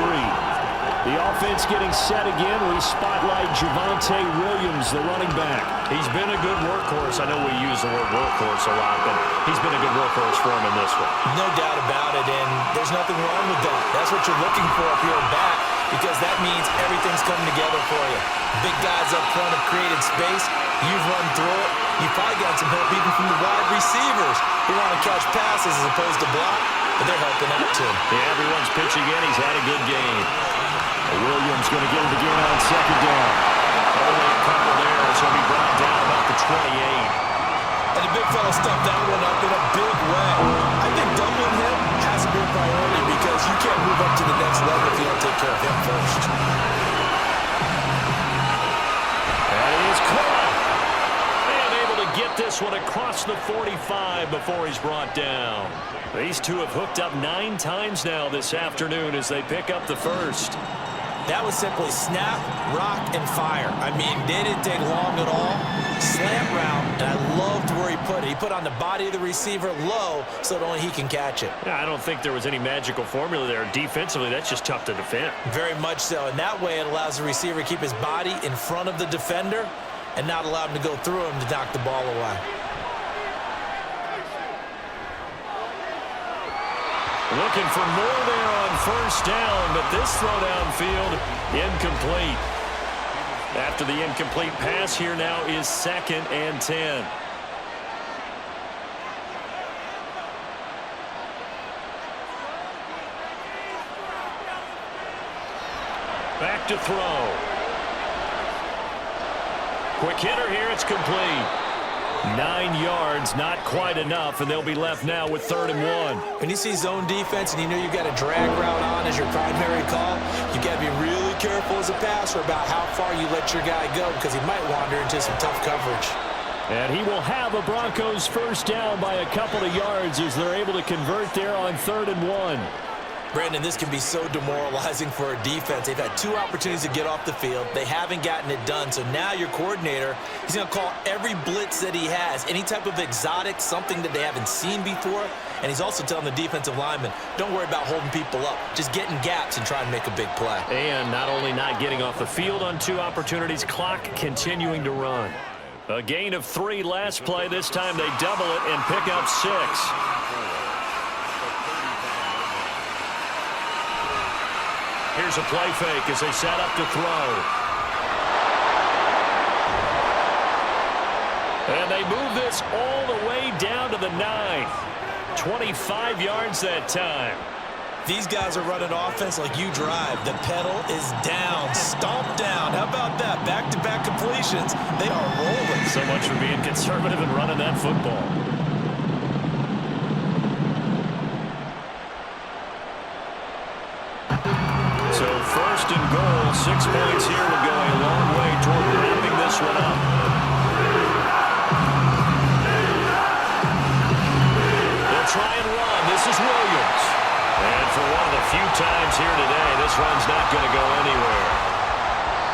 The offense getting set again. We spotlight Javonte Williams, the running back. He's been a good workhorse. I know we use the word workhorse a lot, but he's been a good workhorse for him in this one. No doubt about it, and there's nothing wrong with that. That's what you're looking for if you're a back, because that means everything's coming together for you. Big guys up front have created space. You've run through it. You've probably got some help even from the wide receivers who want to catch passes as opposed to block, but they're helping out too. Yeah, everyone's pitching in. He's had a good game. Williams going to get it again on second down. Only a couple there, so he'll be brought down about the 28. And the big fella stuffed that one up in a big way. I think doubling him has to be a priority because you can't move up to the next level if you don't take care of him first. That is caught. And able to get this one across the 45 before he's brought down. These two have hooked up 9 times now this afternoon as they pick up the first. That was simply snap, rock, and fire. I mean, they didn't take long at all. Slant route, and I loved where he put it. He put on the body of the receiver low so that only he can catch it. Yeah, I don't think there was any magical formula there. Defensively, that's just tough to defend. Very much so. And that way it allows the receiver to keep his body in front of the defender and not allow him to go through him to knock the ball away. Looking for more there on first down, but this throw downfield incomplete. After the incomplete pass, here now is 2nd and 10. Back to throw. Quick hitter here, it's complete. 9 yards, not quite enough, and they'll be left now with 3rd and 1. When you see zone defense and you know you've got a drag route on as your primary call, you've got to be really careful as a passer about how far you let your guy go because he might wander into some tough coverage. And he will have a Broncos first down by a couple of yards as they're able to convert there on 3rd and 1. Brandon, this can be so demoralizing for a defense. They've had 2 opportunities to get off the field. They haven't gotten it done. So now your coordinator, he's going to call every blitz that he has, any type of exotic, something that they haven't seen before. And he's also telling the defensive lineman, don't worry about holding people up. Just get in gaps and try and make a big play. And not only not getting off the field on 2 opportunities, clock continuing to run. A gain of 3 last play. This time they double it and pick up 6. Here's a play fake as they set up to throw. And they move this all the way down to the 9. 25 yards that time. These guys are running offense like you drive. The pedal is down, stomped down. How about that? Back-to-back completions. They are rolling. So much for being conservative and running that football. So 1st and goal, 6 points here would go a long way toward wrapping this one up. They'll try and run. This is Williams. And for one of the few times here today, this run's not going to go anywhere.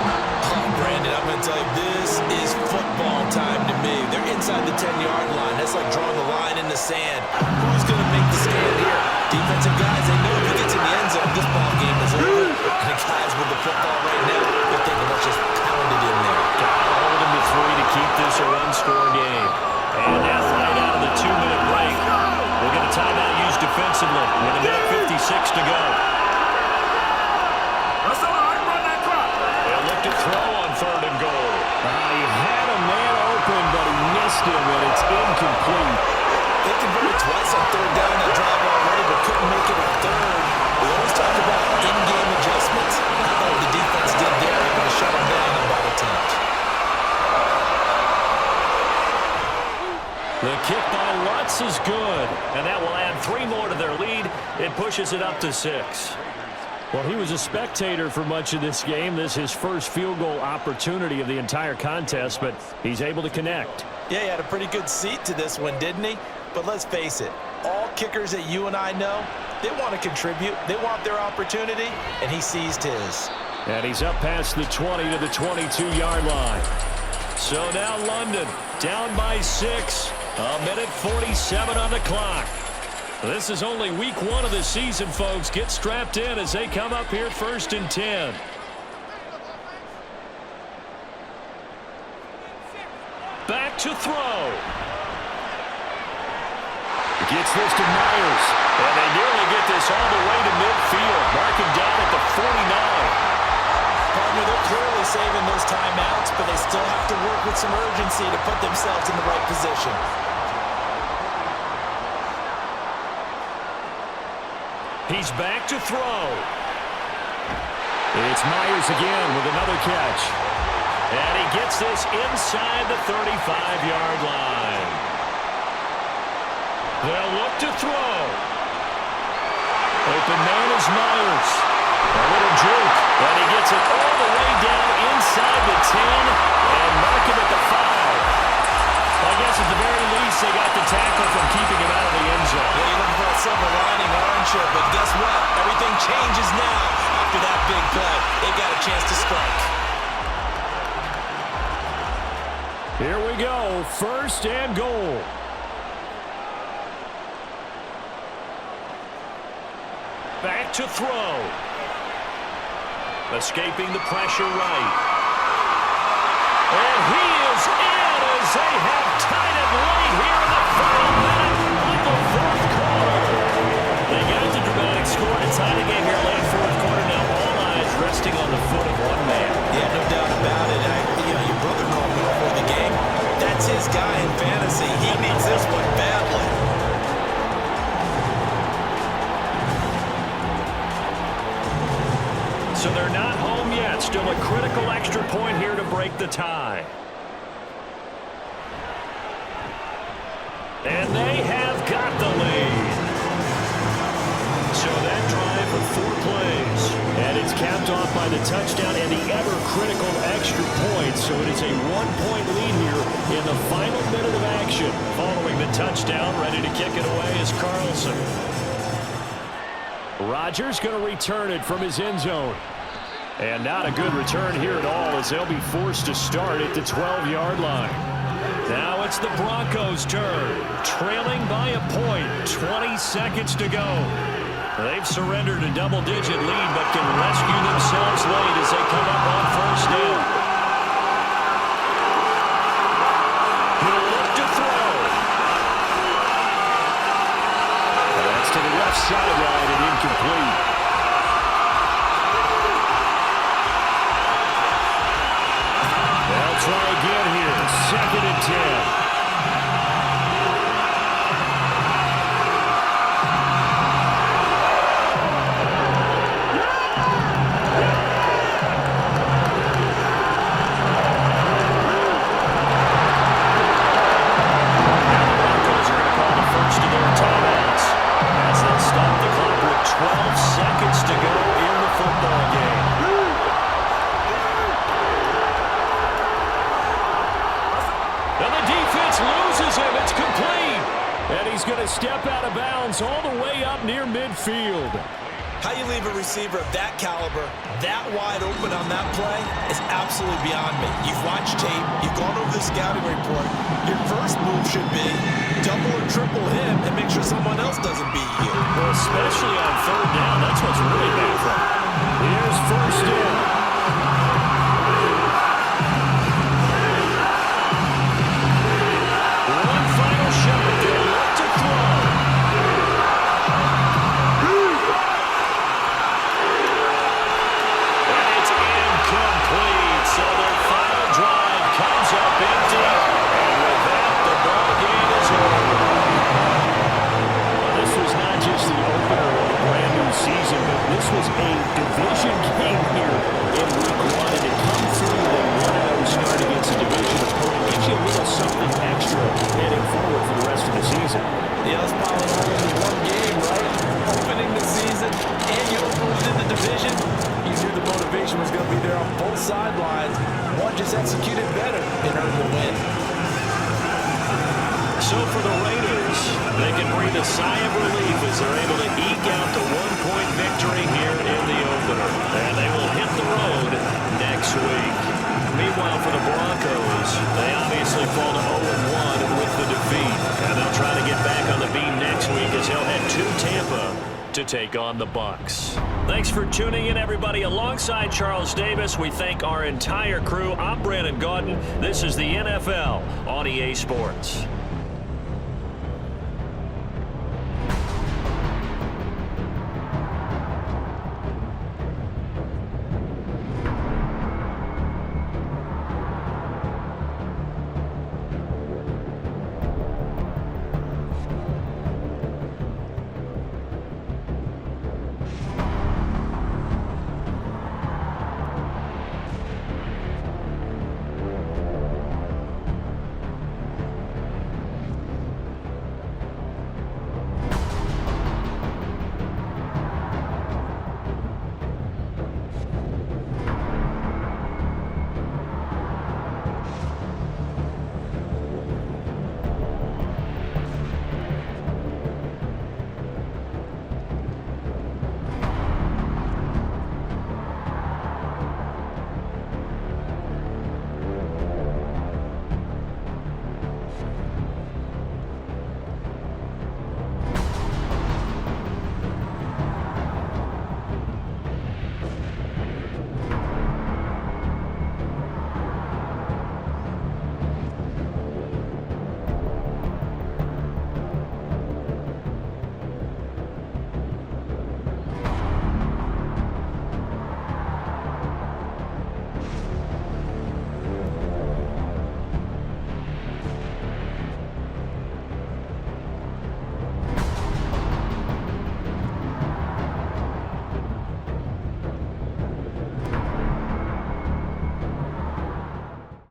Oh, Brandon, I'm going to tell you, this is football time to me. They're inside the 10-yard line. That's like drawing the line in the sand. Who's going to make the stand here? Defensive guys, they know if he gets in the end zone, this ball game is over. And the guys with the football right now, they're thinking, let's just pound it in there. Gotta hold him to 3 to keep this a run-score game. And that's right out of the 2-minute break. We'll get a timeout used defensively with a minute 56 to go. They'll look to throw on 3rd and goal. He had a man open, but he missed him, and it's incomplete. They converted twice on 3rd down that drive already, but couldn't make it a 3rd. We always talk about in-game adjustments. I thought what the defense did there, able to shut them down on that attempt. The kick by Lutz is good, and that will add 3 more to their lead. It pushes it up to 6. Well, he was a spectator for much of this game. This is his first field goal opportunity of the entire contest, but he's able to connect. Yeah, he had a pretty good seat to this one, didn't he? But let's face it, all kickers that you and I know, They want to contribute. They want their opportunity, and he seized his. And he's up past the 20 to the 22-yard line. So now London down by 6. A minute 47 on the clock. This is only week 1 of the season, folks. Get strapped in as they come up here 1st and 10. Back to throw. Gets this to Myers. And they nearly get this all the way to midfield. Marking down at the 49. Partner, they're clearly saving those timeouts, but they still have to work with some urgency to put themselves in the right position. He's back to throw. It's Myers again with another catch. And he gets this inside the 35-yard line. They'll look to throw. Open man is Myers. A little juke. And he gets it all the way down inside the 10 and mark him at the 5. I guess at the very least they got the tackle from keeping him out of the end zone. Yeah, you're looking for a silver lining, aren't you? But guess what? Everything changes now after that big play. They got a chance to strike. Here we go. 1st and goal. Back to throw. Escaping the pressure right. And he is in as they have tied it late here in the final minute of the 4th quarter. They got the dramatic score to tie the game here late 4th quarter. Now all eyes resting on the foot of one man. Yeah, no doubt about it. Your brother called me before the game. That's his guy in fantasy. He needs this one badly. So they're not home yet. Still a critical extra point here to break the tie. And they have got the lead. So that drive of 4 plays. And it's capped off by the touchdown and the ever-critical extra point. So it is a 1-point lead here in the final minute of action. Following the touchdown, ready to kick it away is Carlson. Rodgers going to return it from his end zone. And not a good return here at all as they'll be forced to start at the 12-yard line. Now it's the Broncos' turn. Trailing by a point. 20 seconds to go. They've surrendered a double-digit lead but can rescue themselves late as they come up on 1st down. He'll look to throw. That's to the left sideline and incomplete. They'll try again here. 2nd and 10. Step out of bounds all the way up near midfield. How you leave a receiver of that caliber, that wide open on that play is absolutely beyond me. You've watched tape. You've gone over the scouting report. Your first move should be double or triple him and make sure someone else doesn't beat you. Well, especially on 3rd down. That's what's really bad for him. Here's 1st down. One final shot. They'll look to throw. And it's incomplete. So their final drive comes up empty. And with that, the ball game is over. Well, this was not just the opener of a brand new season, but this was a division game here in week 1. And to come through the 1-0 start against a division opponent gives you a little something extra heading forward for the rest of the season. Yeah, let's pile it all into one game, right? Opening the season and you open in the division. You knew the motivation was going to be there on both sidelines. One just executed better and earned the win. So for the Raiders, They can breathe a sigh of relief as they're able to eke out the one-point victory here in the opener. And they will hit the road next week. Meanwhile, for the Broncos, they obviously fall to 0-1 with the defeat. And they'll try to get back on the beam next week as they'll head to Tampa to take on the Bucs. Thanks for tuning in, everybody. Alongside Charles Davis, we thank our entire crew. I'm Brandon Gaudin. This is the NFL on EA Sports.